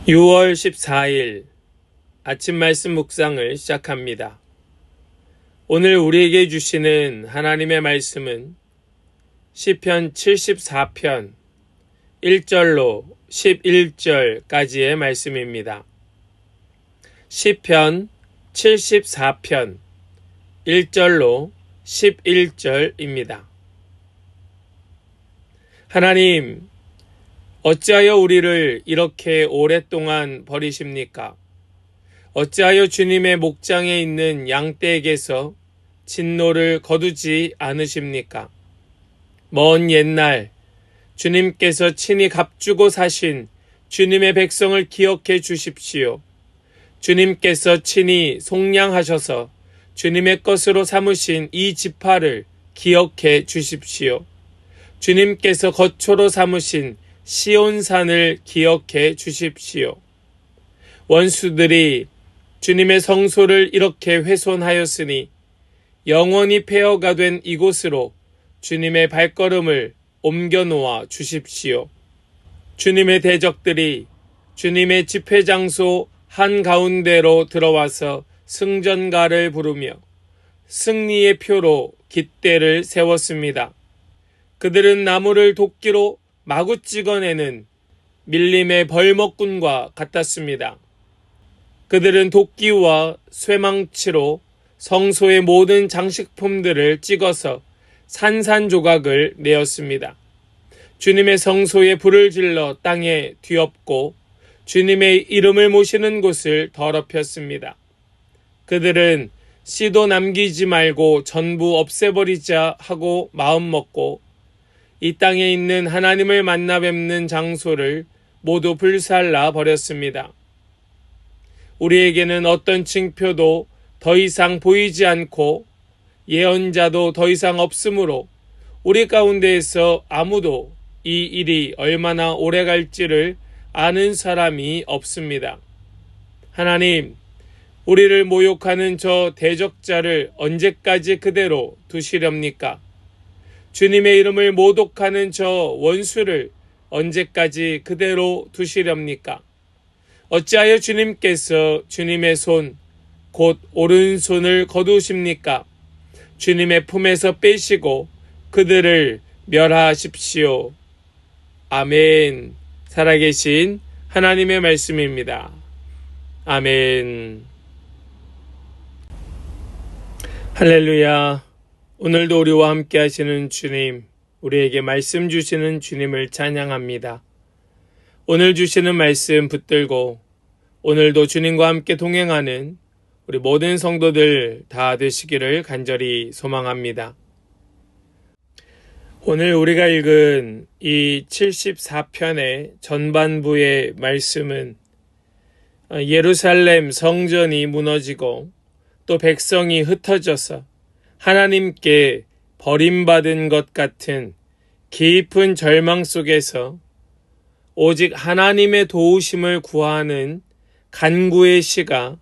6월 14일 아침 말씀 묵상을 시작합니다. 오늘 우리에게 주시는 하나님의 말씀은 시편 74편 1절로 11절까지의 말씀입니다. 시편 74편 1절로 11절입니다. 하나님, 어찌하여 우리를 이렇게 오랫동안 버리십니까? 어찌하여 주님의 목장에 있는 양떼에게서 진노를 거두지 않으십니까? 먼 옛날 주님께서 친히 값주고 사신 주님의 백성을 기억해 주십시오. 주님께서 친히 속량하셔서 주님의 것으로 삼으신 이 지파를 기억해 주십시오. 주님께서 거처로 삼으신 시온산을 기억해 주십시오. 원수들이 주님의 성소를 이렇게 훼손하였으니 영원히 폐허가 된 이곳으로 주님의 발걸음을 옮겨 놓아 주십시오. 주님의 대적들이 주님의 집회 장소 한가운데로 들어와서 승전가를 부르며 승리의 표로 깃대를 세웠습니다. 그들은 나무를 도끼로 마구 찍어내는 밀림의 벌목꾼과 같았습니다. 그들은 도끼와 쇠망치로 성소의 모든 장식품들을 찍어서 산산조각을 내었습니다. 주님의 성소에 불을 질러 땅에 뒤엎고 주님의 이름을 모시는 곳을 더럽혔습니다. 그들은 씨도 남기지 말고 전부 없애버리자 하고 마음먹고 이 땅에 있는 하나님을 만나 뵙는 장소를 모두 불살라 버렸습니다. 우리에게는 어떤 징표도 더 이상 보이지 않고 예언자도 더 이상 없으므로 우리 가운데에서 아무도 이 일이 얼마나 오래 갈지를 아는 사람이 없습니다. 하나님, 우리를 모욕하는 저 대적자를 언제까지 그대로 두시렵니까? 주님의 이름을 모독하는 저 원수를 언제까지 그대로 두시렵니까? 어찌하여 주님께서 주님의 손, 곧 오른손을 거두십니까? 주님의 품에서 빼시고 그들을 멸하십시오. 아멘. 살아계신 하나님의 말씀입니다. 아멘. 할렐루야. 오늘도 우리와 함께 하시는 주님, 우리에게 말씀 주시는 주님을 찬양합니다. 오늘 주시는 말씀 붙들고 오늘도 주님과 함께 동행하는 우리 모든 성도들 다 되시기를 간절히 소망합니다. 오늘 우리가 읽은 이 74편의 전반부의 말씀은 예루살렘 성전이 무너지고 또 백성이 흩어져서 하나님께 버림받은 것 같은 깊은 절망 속에서 오직 하나님의 도우심을 구하는 간구의 시가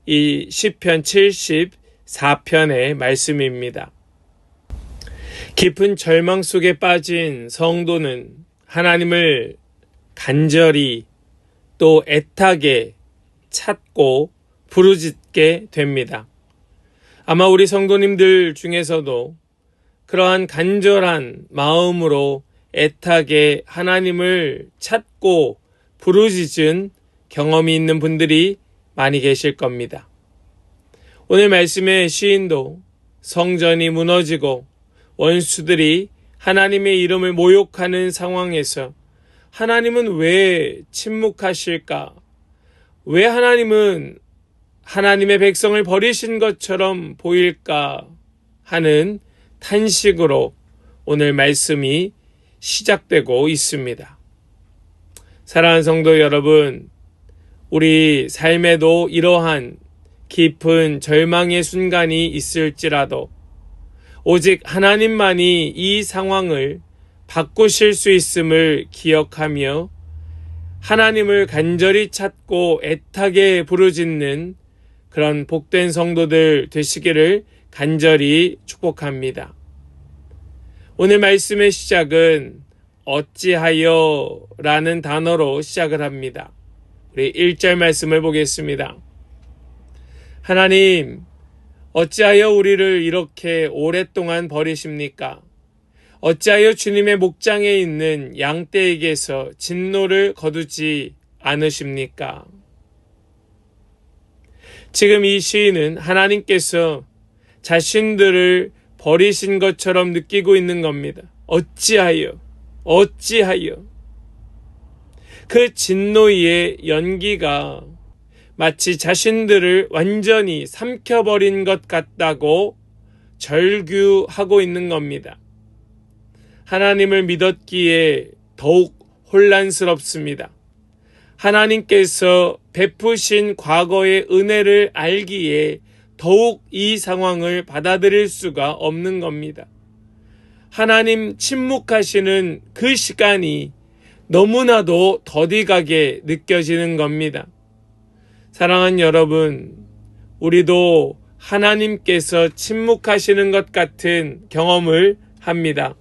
이 시편 74편의 말씀입니다. 깊은 절망 속에 빠진 성도는 하나님을 간절히 또 애타게 찾고 부르짖게 됩니다. 아마 우리 성도님들 중에서도 그러한 간절한 마음으로 애타게 하나님을 찾고 부르짖은 경험이 있는 분들이 많이 계실 겁니다. 오늘 말씀의 시인도 성전이 무너지고 원수들이 하나님의 이름을 모욕하는 상황에서 하나님은 왜 침묵하실까? 왜 하나님은 하나님의 백성을 버리신 것처럼 보일까 하는 탄식으로 오늘 말씀이 시작되고 있습니다. 사랑하는 성도 여러분, 우리 삶에도 이러한 깊은 절망의 순간이 있을지라도 오직 하나님만이 이 상황을 바꾸실 수 있음을 기억하며 하나님을 간절히 찾고 애타게 부르짖는 그런 복된 성도들 되시기를 간절히 축복합니다. 오늘 말씀의 시작은 어찌하여 라는 단어로 시작을 합니다. 우리 1절 말씀을 보겠습니다. 하나님, 어찌하여 우리를 이렇게 오랫동안 버리십니까? 어찌하여 주님의 목장에 있는 양떼에게서 진노를 거두지 않으십니까? 지금 이 시인은 하나님께서 자신들을 버리신 것처럼 느끼고 있는 겁니다. 어찌하여 그 진노의 연기가 마치 자신들을 완전히 삼켜버린 것 같다고 절규하고 있는 겁니다. 하나님을 믿었기에 더욱 혼란스럽습니다. 하나님께서 베푸신 과거의 은혜를 알기에 더욱 이 상황을 받아들일 수가 없는 겁니다. 하나님 침묵하시는 그 시간이 너무나도 더디가게 느껴지는 겁니다. 사랑하는 여러분, 우리도 하나님께서 침묵하시는 것 같은 경험을 합니다.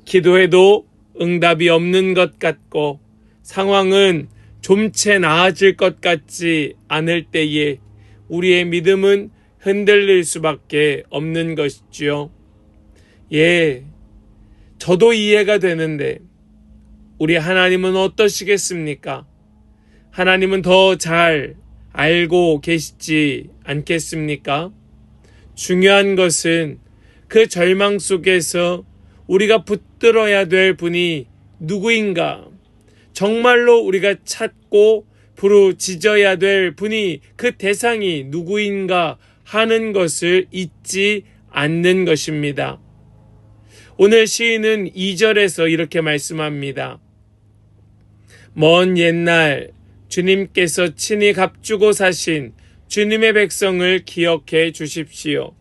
기도해도 응답이 없는 것 같고 상황은 좀채 나아질 것 같지 않을 때에 우리의 믿음은 흔들릴 수밖에 없는 것이지요. 저도 이해가 되는데 우리 하나님은 어떠시겠습니까? 하나님은 더 잘 알고 계시지 않겠습니까? 중요한 것은 그 절망 속에서 우리가 붙들어야 될 분이 누구인가? 정말로 우리가 찾고 부르짖어야 될 분이, 그 대상이 누구인가 하는 것을 잊지 않는 것입니다. 오늘 시인은 2절에서 이렇게 말씀합니다. 먼 옛날 주님께서 친히 값주고 사신 주님의 백성을 기억해 주십시오.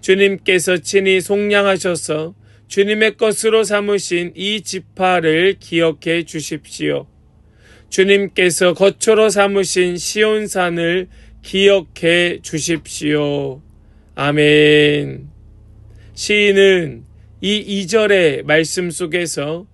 주님께서 친히 속량하셔서 주님의 것으로 삼으신 이 지파를 기억해 주십시오. 주님께서 거처로 삼으신 시온산을 기억해 주십시오. 아멘. 시인은 이 2절의 말씀 속에서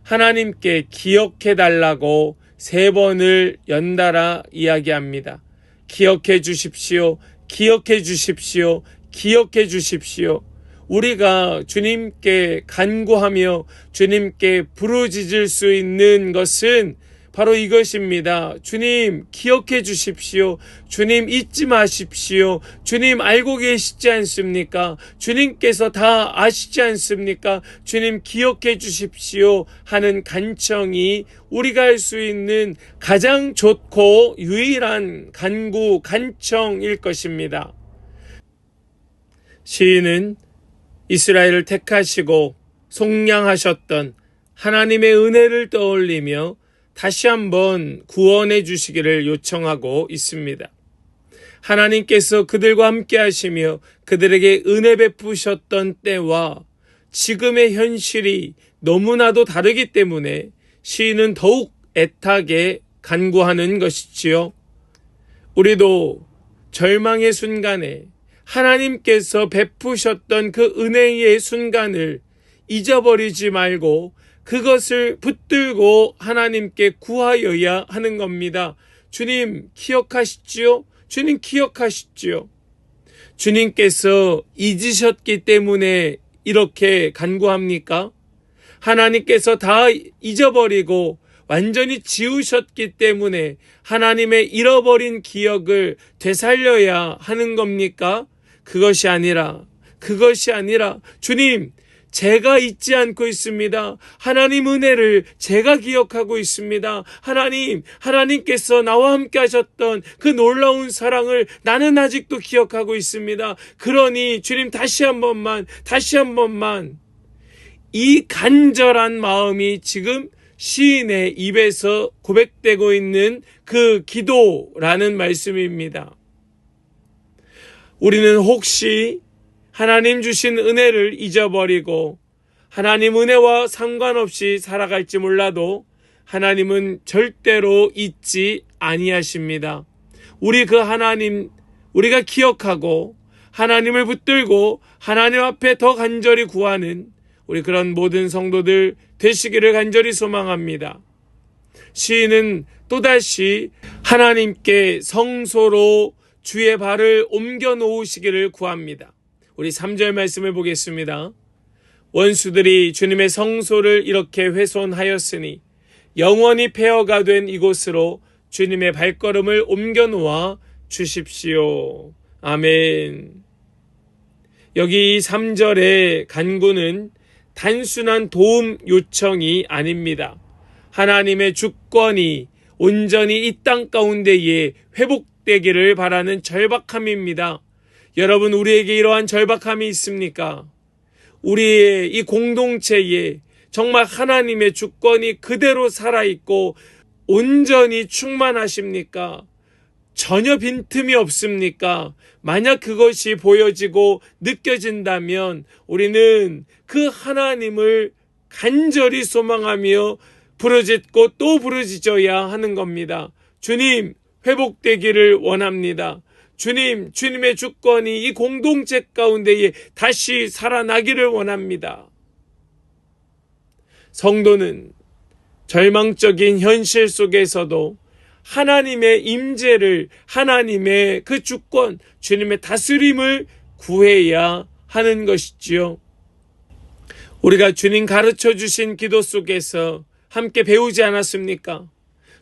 하나님께 기억해 달라고 3번을 연달아 이야기합니다. 기억해 주십시오. 기억해 주십시오. 기억해 주십시오. 우리가 주님께 간구하며 주님께 부르짖을 수 있는 것은 바로 이것입니다. 주님 기억해 주십시오. 주님 잊지 마십시오. 주님 알고 계시지 않습니까? 주님께서 다 아시지 않습니까? 주님 기억해 주십시오 하는 간청이 우리가 할 수 있는 가장 좋고 유일한 간구, 간청일 것입니다. 시인은 이스라엘을 택하시고 속량하셨던 하나님의 은혜를 떠올리며 다시 한번 구원해 주시기를 요청하고 있습니다. 하나님께서 그들과 함께 하시며 그들에게 은혜 베푸셨던 때와 지금의 현실이 너무나도 다르기 때문에 시인은 더욱 애타게 간구하는 것이지요. 우리도 절망의 순간에 하나님께서 베푸셨던 그 은혜의 순간을 잊어버리지 말고 그것을 붙들고 하나님께 구하여야 하는 겁니다. 주님 기억하시지요? 주님 기억하시지요? 주님께서 잊으셨기 때문에 이렇게 간구합니까? 하나님께서 다 잊어버리고 완전히 지우셨기 때문에 하나님의 잃어버린 기억을 되살려야 하는 겁니까? 그것이 아니라 주님 제가 잊지 않고 있습니다. 하나님 은혜를 제가 기억하고 있습니다. 하나님께서 나와 함께 하셨던 그 놀라운 사랑을 나는 아직도 기억하고 있습니다. 그러니 주님 다시 한 번만 이 간절한 마음이 지금 시인의 입에서 고백되고 있는 그 기도라는 말씀입니다. 우리는 혹시 하나님 주신 은혜를 잊어버리고 하나님 은혜와 상관없이 살아갈지 몰라도 하나님은 절대로 잊지 아니하십니다. 우리 그 하나님 우리가 기억하고 하나님을 붙들고 하나님 앞에 더 간절히 구하는 우리 그런 모든 성도들 되시기를 간절히 소망합니다. 시인은 또다시 하나님께 성소로 주의 발을 옮겨 놓으시기를 구합니다. 우리 3절 말씀을 보겠습니다. 원수들이 주님의 성소를 이렇게 훼손하였으니 영원히 폐허가 된 이곳으로 주님의 발걸음을 옮겨 놓아 주십시오. 아멘. 여기 이 3절의 간구는 단순한 도움 요청이 아닙니다. 하나님의 주권이 온전히 이 땅 가운데에 회복되기를 바라는 절박함입니다. 여러분, 우리에게 이러한 절박함이 있습니까? 우리의 이 공동체에 정말 하나님의 주권이 그대로 살아있고 온전히 충만하십니까? 전혀 빈틈이 없습니까? 만약 그것이 보여지고 느껴진다면 우리는 그 하나님을 간절히 소망하며 부르짖고 또 부르짖어야 하는 겁니다. 주님, 회복되기를 원합니다. 주님, 주님의 주권이 이 공동체 가운데에 다시 살아나기를 원합니다. 성도는 절망적인 현실 속에서도 하나님의 임재를, 하나님의 그 주권, 주님의 다스림을 구해야 하는 것이지요. 우리가 주님 가르쳐 주신 기도 속에서 함께 배우지 않았습니까?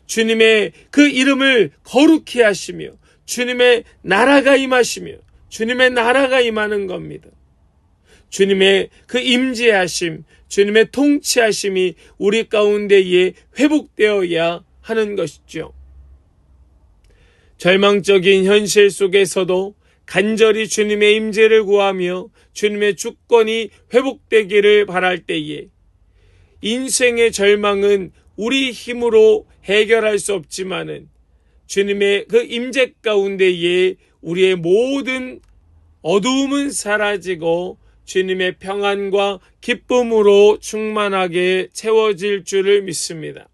주님의 그 이름을 거룩히 하시며 주님의 나라가 임하시며 주님의 나라가 임하는 겁니다. 주님의 그 임재하심, 주님의 통치하심이 우리 가운데에 회복되어야 하는 것이죠. 절망적인 현실 속에서도 간절히 주님의 임재를 구하며 주님의 주권이 회복되기를 바랄 때에 인생의 절망은 우리 힘으로 해결할 수 없지만은 주님의 그 임재 가운데에 우리의 모든 어두움은 사라지고 주님의 평안과 기쁨으로 충만하게 채워질 줄을 믿습니다.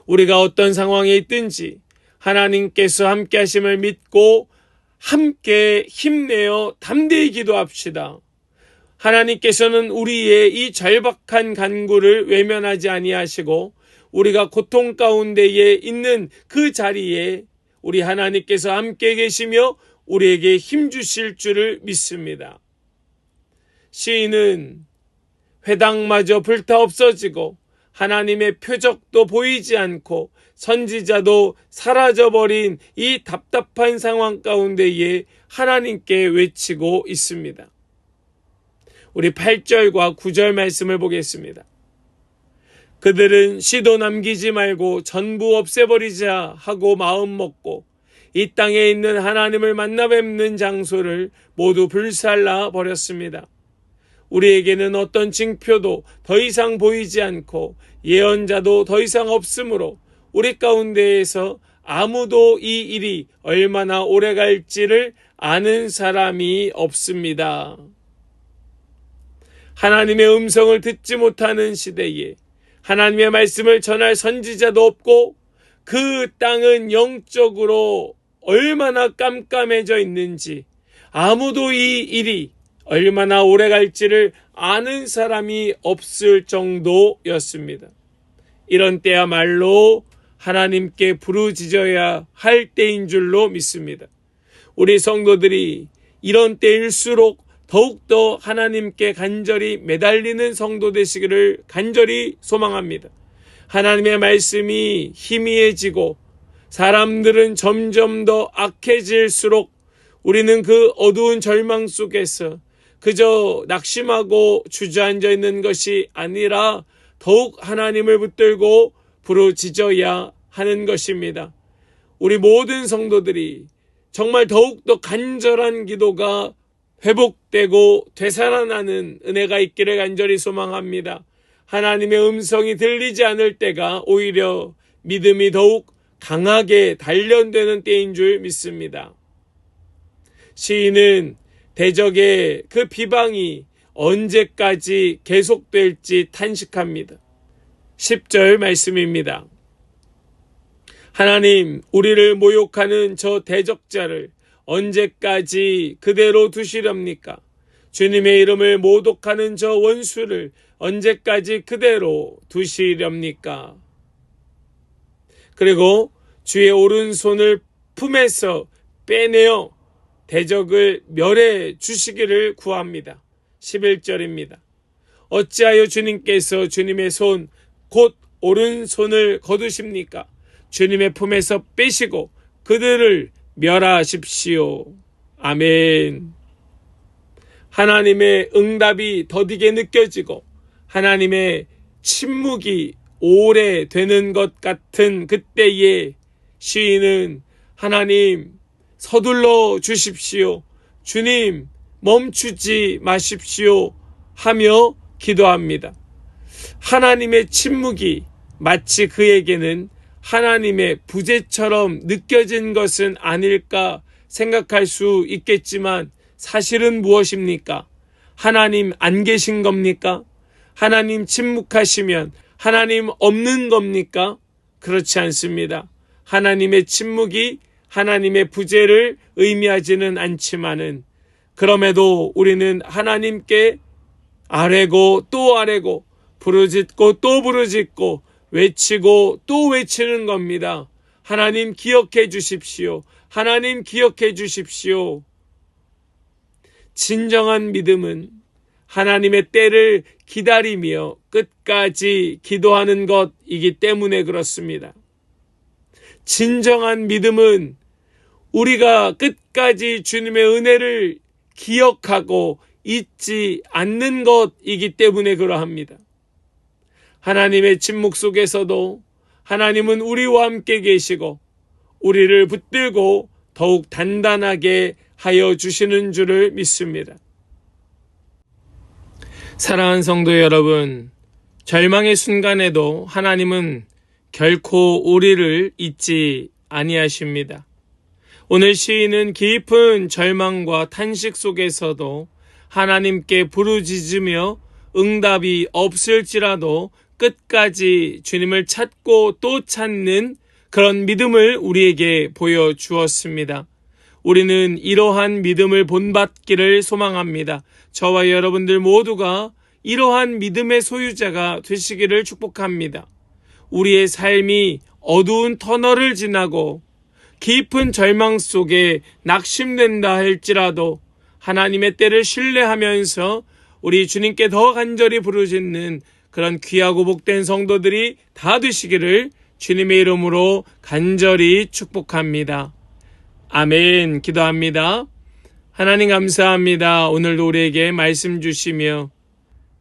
우리가 어떤 상황에 있든지 하나님께서 함께 하심을 믿고 함께 힘내어 담대히 기도합시다. 하나님께서는 우리의 이 절박한 간구를 외면하지 아니하시고 우리가 고통 가운데에 있는 그 자리에 우리 하나님께서 함께 계시며 우리에게 힘 주실 줄을 믿습니다. 시인은 회당마저 불타 없어지고 하나님의 표적도 보이지 않고 선지자도 사라져버린 이 답답한 상황 가운데에 하나님께 외치고 있습니다. 우리 8절과 9절 말씀을 보겠습니다. 그들은 시도 남기지 말고 전부 없애버리자 하고 마음 먹고 이 땅에 있는 하나님을 만나 뵙는 장소를 모두 불살라 버렸습니다. 우리에게는 어떤 징표도 더 이상 보이지 않고 예언자도 더 이상 없으므로 우리 가운데에서 아무도 이 일이 얼마나 오래 갈지를 아는 사람이 없습니다. 하나님의 음성을 듣지 못하는 시대에 하나님의 말씀을 전할 선지자도 없고 그 땅은 영적으로 얼마나 깜깜해져 있는지 아무도 이 일이 얼마나 오래 갈지를 아는 사람이 없을 정도였습니다. 이런 때야말로 하나님께 부르짖어야 할 때인 줄로 믿습니다. 우리 성도들이 이런 때일수록 더욱더 하나님께 간절히 매달리는 성도 되시기를 간절히 소망합니다. 하나님의 말씀이 희미해지고 사람들은 점점 더 악해질수록 우리는 그 어두운 절망 속에서 그저 낙심하고 주저앉아 있는 것이 아니라 더욱 하나님을 붙들고 부르짖어야 하는 것입니다. 우리 모든 성도들이 정말 더욱더 간절한 기도가 회복되고 되살아나는 은혜가 있기를 간절히 소망합니다. 하나님의 음성이 들리지 않을 때가 오히려 믿음이 더욱 강하게 단련되는 때인 줄 믿습니다. 시인은 대적의 그 비방이 언제까지 계속될지 탄식합니다. 10절 말씀입니다. 하나님, 우리를 모욕하는 저 대적자를 언제까지 그대로 두시렵니까? 주님의 이름을 모독하는 저 원수를 언제까지 그대로 두시렵니까? 그리고 주의 오른손을 품에서 빼내어 대적을 멸해 주시기를 구합니다. 11절입니다. 어찌하여 주님께서 주님의 손 곧 오른손을 거두십니까? 주님의 품에서 빼시고 그들을 멸하십시오. 아멘. 하나님의 응답이 더디게 느껴지고 하나님의 침묵이 오래되는 것 같은 그때에 시인은 하나님 서둘러 주십시오. 주님 멈추지 마십시오 하며 기도합니다. 하나님의 침묵이 마치 그에게는 하나님의 부재처럼 느껴진 것은 아닐까 생각할 수 있겠지만 사실은 무엇입니까? 하나님 안 계신 겁니까? 하나님 침묵하시면 하나님 없는 겁니까? 그렇지 않습니다. 하나님의 침묵이 하나님의 부재를 의미하지는 않지만은 그럼에도 우리는 하나님께 아뢰고 또 아뢰고 부르짖고 또 부르짖고 외치고 또 외치는 겁니다. 하나님 기억해 주십시오. 하나님 기억해 주십시오. 진정한 믿음은 하나님의 때를 기다리며 끝까지 기도하는 것이기 때문에 그렇습니다. 진정한 믿음은 우리가 끝까지 주님의 은혜를 기억하고 잊지 않는 것이기 때문에 그러합니다. 하나님의 침묵 속에서도 하나님은 우리와 함께 계시고 우리를 붙들고 더욱 단단하게 하여 주시는 줄을 믿습니다. 사랑하는 성도 여러분, 절망의 순간에도 하나님은 결코 우리를 잊지 아니하십니다. 오늘 시인은 깊은 절망과 탄식 속에서도 하나님께 부르짖으며 응답이 없을지라도 끝까지 주님을 찾고 또 찾는 그런 믿음을 우리에게 보여주었습니다. 우리는 이러한 믿음을 본받기를 소망합니다. 저와 여러분들 모두가 이러한 믿음의 소유자가 되시기를 축복합니다. 우리의 삶이 어두운 터널을 지나고 깊은 절망 속에 낙심된다 할지라도 하나님의 때를 신뢰하면서 우리 주님께 더 간절히 부르짖는 그런 귀하고 복된 성도들이 다 되시기를 주님의 이름으로 간절히 축복합니다. 아멘. 기도합니다. 하나님 감사합니다. 오늘도 우리에게 말씀 주시며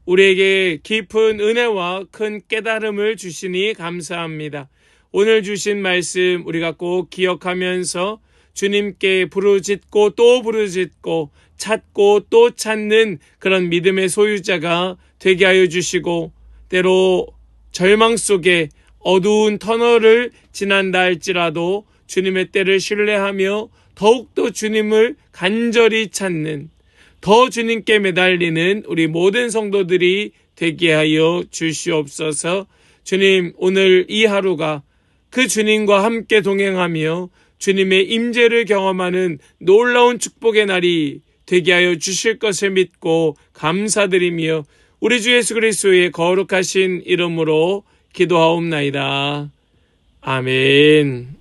우리에게 깊은 은혜와 큰 깨달음을 주시니 감사합니다. 오늘 주신 말씀 우리가 꼭 기억하면서 주님께 부르짖고 또 부르짖고 찾고 또 찾는 그런 믿음의 소유자가 되게 하여 주시고 때로 절망 속에 어두운 터널을 지난다 할지라도 주님의 때를 신뢰하며 더욱더 주님을 간절히 찾는 더 주님께 매달리는 우리 모든 성도들이 되게 하여 주시옵소서. 주님, 오늘 이 하루가 그 주님과 함께 동행하며 주님의 임재를 경험하는 놀라운 축복의 날이 되게 하여 주실 것을 믿고 감사드리며 우리 주 예수 그리스도의 거룩하신 이름으로 기도하옵나이다. 아멘.